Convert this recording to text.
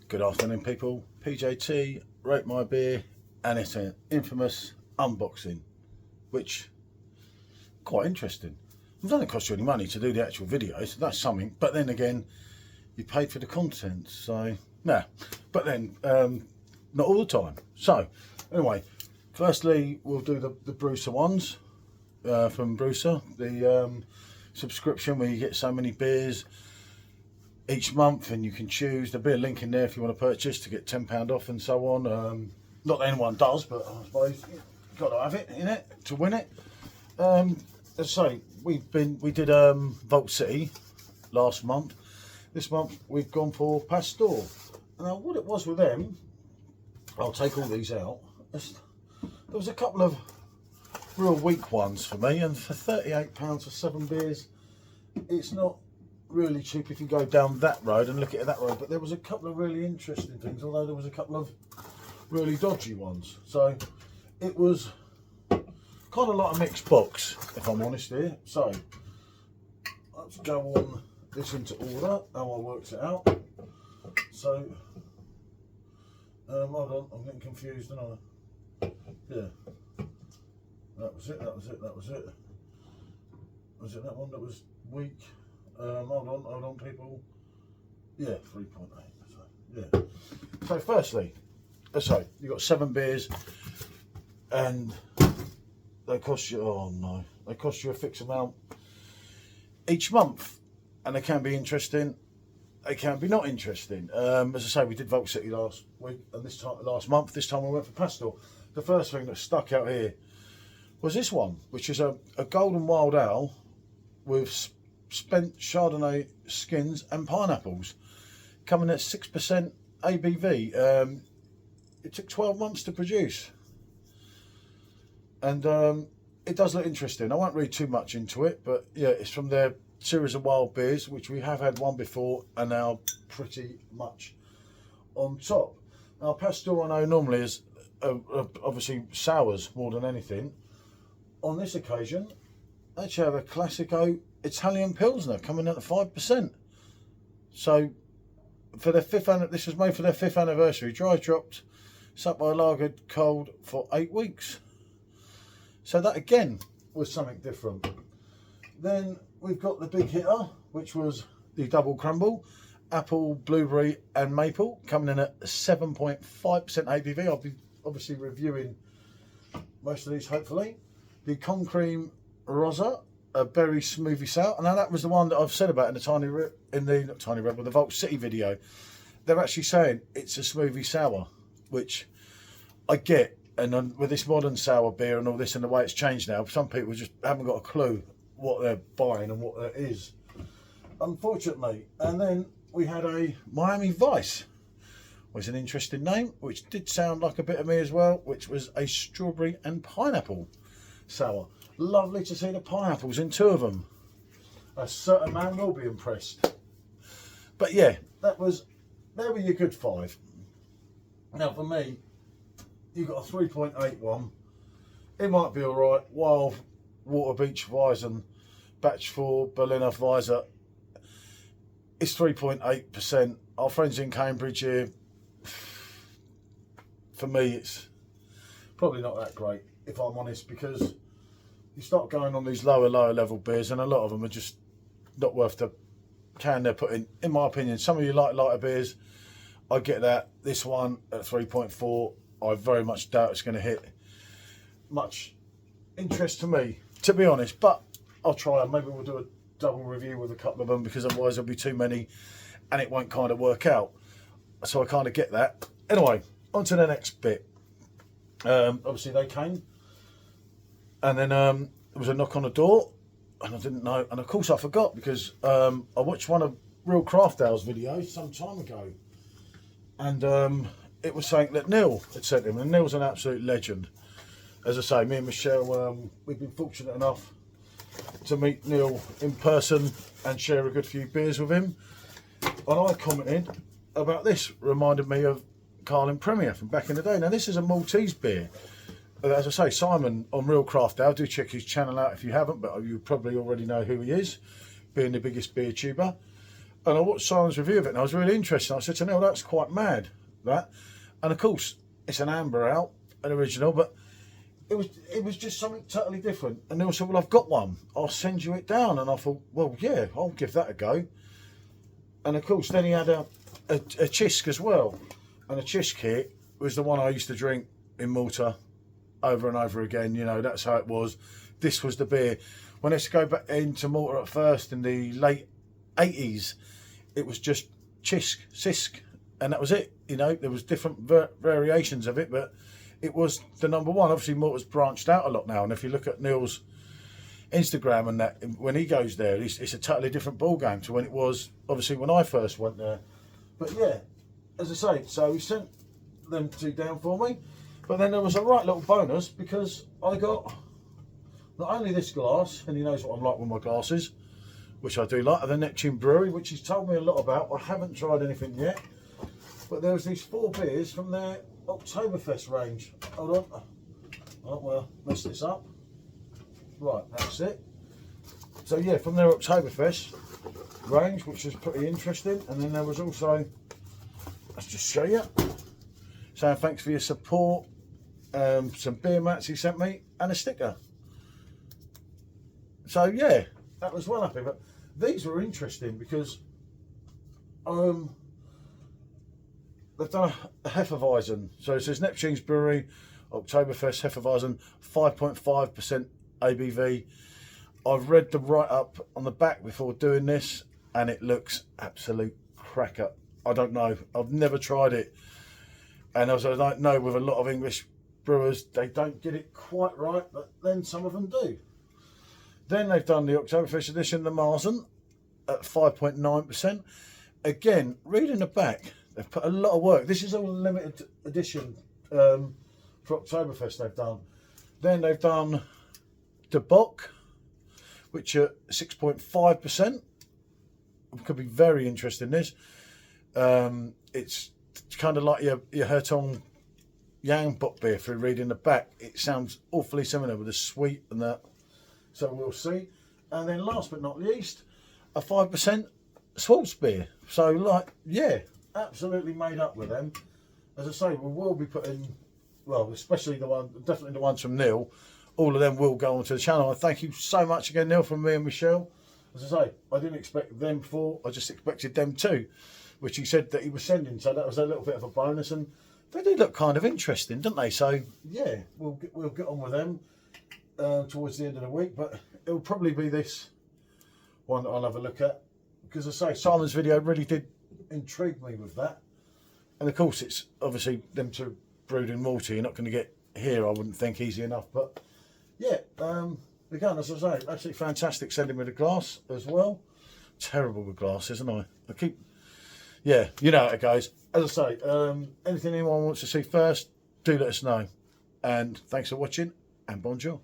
Good afternoon, people. PJT, Ratemybeer, and it's an infamous unboxing, which quite interesting. It doesn't cost you any money to do the actual video, so that's something. But then again, you paid for the content, so nah. But then, not all the time. So anyway, firstly, we'll do the Brewster ones from Brewster, the subscription where you get so many beers each month and you can choose. There'll be a link in there if you want to purchase to get £10 off and so on. Not that anyone does, but I suppose you've got to have it in it to win it. As I say, we did Vault City last month. This month we've gone for Pasteur. Now what it was with them, I'll take all these out. There was a couple of real weak ones for me, and for £38 for 7 beers, it's not really cheap if you go down that road and look at it that road. But there was a couple of really interesting things, although there was a couple of really dodgy ones. So it was kind of like a mixed box, if I'm honest here. So let's go on this into order, how I worked it out. So hold on, I'm getting confused, aren't I? Yeah, that was it. Was it that one that was weak? Hold on, people. Yeah, 3.8. So, yeah. So, firstly, so you got 7 beers, and they cost you. Oh no, they cost you a fixed amount each month, and they can be interesting. They can be not interesting. As I say, we did Vault City last week, and last month. This time we went for Pasteur. The first thing that stuck out here was this one, which is a golden wild ale with spent Chardonnay skins and pineapples, coming at 6% ABV. It took 12 months to produce, and it does look interesting. I won't read too much into it, but yeah, it's from their series of wild beers, which we have had one before and now pretty much on top. Now Pasteur, I know normally is obviously sours more than anything. On this occasion, they actually have a Classico Italian Pilsner coming out at 5%. So for their this was made for their 5th anniversary, dry dropped, sat by lagered cold for 8 weeks. So that again was something different. Then we've got the big hitter, which was the double crumble, apple, blueberry and maple, coming in at 7.5% ABV. I'll be obviously reviewing most of these hopefully. The Con Cream Rosa, a berry smoothie sour, and now that was the one that I've said about in the Vault City video. They're actually saying it's a smoothie sour, which I get, and with this modern sour beer and all this and the way it's changed now, some people just haven't got a clue what they're buying and what that is, unfortunately. And then we had a Miami Vice, was an interesting name, which did sound like a bit of me as well, which was a strawberry and pineapple sour. Lovely to see the pineapples in 2 of them. A certain man will be impressed. But yeah, there were your good 5. Now for me, you got a 3.81. It might be alright. Wild Water Beach Weizen Batch 4 Berliner Weiser. It's 3.8%. Our friends in Cambridge here, for me it's probably not that great, if I'm honest, because you start going on these lower level beers and a lot of them are just not worth the can they're putting, in my opinion. Some of you like lighter beers, I get that. This one at 3.4, I very much doubt it's going to hit much interest to me, to be honest, but I'll try, and maybe we'll do a double review with a couple of them, because otherwise there'll be too many and it won't kind of work out. So I kind of get that. Anyway, on to the next bit. Obviously they came, and then there was a knock on the door, and I didn't know, and of course I forgot, because I watched one of Real Craft Ale's videos some time ago, and it was saying that Neil had sent him, and Neil's an absolute legend. As I say, me and Michelle, we've been fortunate enough to meet Neil in person and share a good few beers with him, and I commented about this, reminded me of Carling Premier from back in the day. Now this is a Maltese beer. As I say, Simon on Real Craft Ale, do check his channel out if you haven't, but you probably already know who he is, being the biggest beer tuber. And I watched Simon's review of it, and I was really interested. I said to Neil, that's quite mad, that. And of course, it's an amber ale, an original, but it was just something totally different. And Neil said, well, I've got one. I'll send you it down. And I thought, well, yeah, I'll give that a go. And of course, then he had a Chisk as well. And a Chisk here was the one I used to drink in Malta over and over again. You know, that's how it was. This was the beer. When I used to go back into Malta at first in the late 80s, it was just Cisk, and that was it. You know, there was different variations of it, but it was the number one. Obviously, Malta's branched out a lot now, and if you look at Neil's Instagram and that, when he goes there, it's a totally different ball game to when it was, obviously, when I first went there. But yeah, as I say, so he sent them two down for me, but then there was a right little bonus because I got not only this glass, and he knows what I'm like with my glasses, which I do like, of the Neptune Brewery, which he's told me a lot about. I haven't tried anything yet, but there was these 4 beers from their Oktoberfest range. Hold on, oh well, mess this up. Right, that's it. So yeah, from their Oktoberfest range, which was pretty interesting. And then there was also, let's just show you, saying thanks for your support, some beer mats he sent me, and a sticker. So yeah, that was well happy. But these were interesting because they've done a Hefeweizen. So it says Neptune's Brewery, Oktoberfest Hefeweizen, 5.5% ABV. I've read the write-up on the back before doing this, and it looks absolute cracker. I don't know. I've never tried it. And as I don't know, with a lot of English brewers, they don't get it quite right, but then some of them do. Then they've done the Oktoberfest edition, the Marzen, at 5.9%. Again, reading the back, they've put a lot of work. This is all a limited edition for Oktoberfest they've done. Then they've done the Bock, which are 6.5%. Could be very interesting, this. It's kind of like your Hertong Yang Bock beer, through reading the back. It sounds awfully similar with the sweet and that. So we'll see. And then last but not least, a 5% Schwarz beer. So like, yeah, absolutely made up with them. As I say, we will be putting, well, especially the one, definitely the ones from Neil, all of them will go onto the channel. And thank you so much again, Neil, from me and Michelle. As I say, I didn't expect them before, I just expected them too, which he said that he was sending. So that was a little bit of a bonus, and they do look kind of interesting, don't they? So yeah, we'll get on with them towards the end of the week, but it'll probably be this one that I'll have a look at, because as I say, Simon's video really did intrigue me with that. And of course, it's obviously them two brewed in Malta. You're not going to get here, I wouldn't think, easy enough. But yeah, again, as I say, absolutely fantastic sending me the glass as well. Terrible with glass, isn't I? Yeah, you know how it goes. As I say, anything anyone wants to see first, do let us know. And thanks for watching, and bonjour.